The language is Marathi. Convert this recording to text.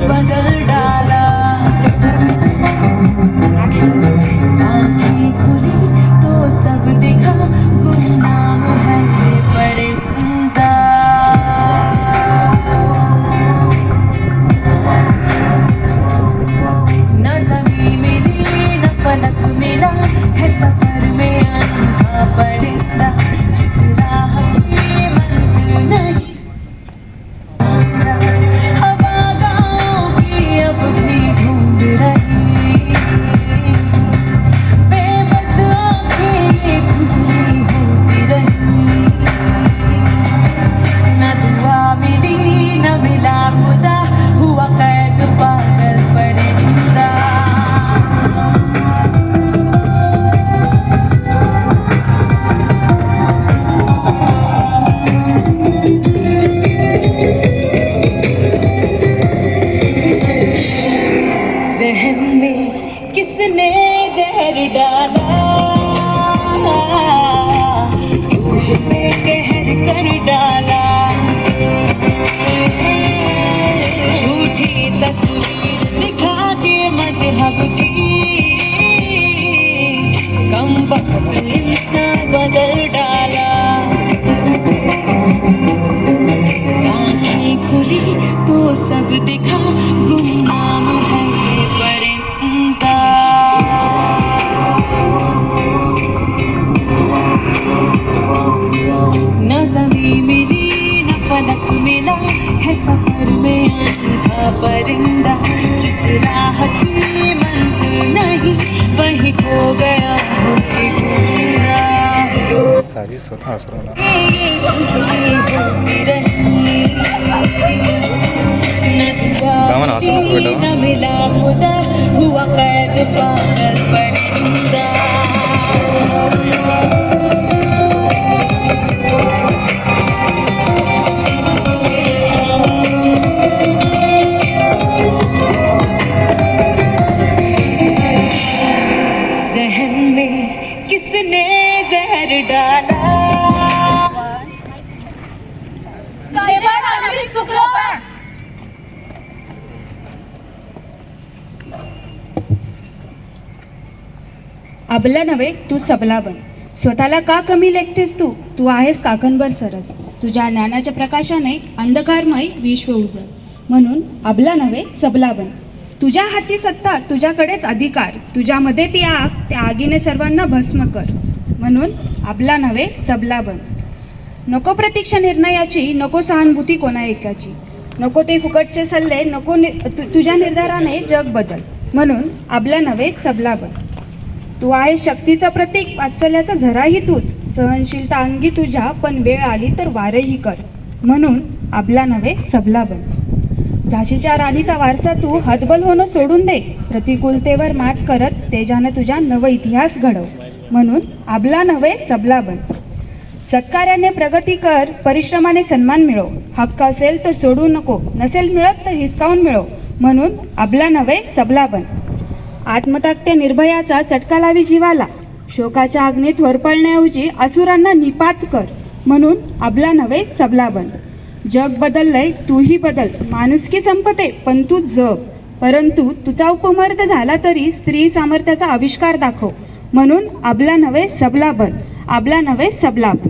बदल डाला, आँखें खुली तो सब दिखा, गुमनाम है ये परिंदा। न ज़मीन मिली न फलक मिला, है सफर में अनोखा परिंदा, जिस राह की मंजिल नहीं। हवा गाँव की अब भी ढूंढ रही, बेबस आँखें ये खुद ही होती रही। न दुआ मिली न मिला खुदा, हुआ कैद पागल परिंदा। जहन में किसने जहर डाला, रूह पे कहर कर डाला। झूठी तस्वीर दिखा के मजहब की, कमबख्त इंसान बदल डाला। आँखें खुली तो सब दिखा, गुमनाम है ये परिंदा। न ज़मीन मिली न फलक मिला, है सफर में अनोखा परिंदा, जिस राह की मंजिल नहीं, वहीं खो गया होके गुमराह। सारी स्वतः असरवला ये खुद ही होती रही, न दुआ मिली न मिला खुदा, हुआ कैद पागल परिंदा। जहन में किसने जहर डाला, चुकलो पण अबला नव्हे तू सबला बन. स्वतःला का कमी लेखतेस तू? तू आहेस काकणभर सरस. तुझ्या ज्ञानाच्या प्रकाशाने अंधकारमय विश्व उजळ. म्हणून अबला नव्हे सबला बन. तुझ्या हाती सत्ता, तुझ्याकडेच अधिकार. तुझ्यामध्ये ती आग, त्या आगीने सर्वांना भस्म कर. म्हणून अबला नव्हे सबला बन. नको प्रतीक्षा निर्णयाची, नको सहानुभूती कोणा एकाची. नको ते फुकटचे सल्ले, नको तुझ्या निर्धाराने जग बदल. म्हणून अबला नव्हे सबला बन. तू आहे शक्तीचं प्रतीक, वात्सल्याचा झराही तूच. सहनशीलता अंगी तुझ्या, पण वेळ आली तर वारही कर. म्हणून अबला नव्हे सबला बन. झाशीच्या राणीचा वारसा तू हतबल होणं सोडून दे. प्रतिकूलतेवर मात करत तेजानं तुझ्या नव इतिहास घडव. म्हणून अबला नव्हे सबला बन. सत्कार्याने प्रगती कर, परिश्रमाने सन्मान मिळव. हक्क असेल तर सोडू नको, नसेल मिळत तर हिसकावून मिळव. म्हणून अबला नव्हे सबला बन. आत्मताकते निर्भयाचा चटका लावी जीवाला. शोकाच्या अग्नीत होरपळण्याऐवजी असुरांना निपात कर. म्हणून अबला नव्हे सबला बन. जग बदललंय, तूही बदल. माणुसकी संपते पण तू जग. परंतु तुझा उपमर्द झाला तरी स्त्री सामर्थ्याचा आविष्कार दाखव. म्हणून अबला नव्हे सबला बन. अबला नव्हे सबला बन.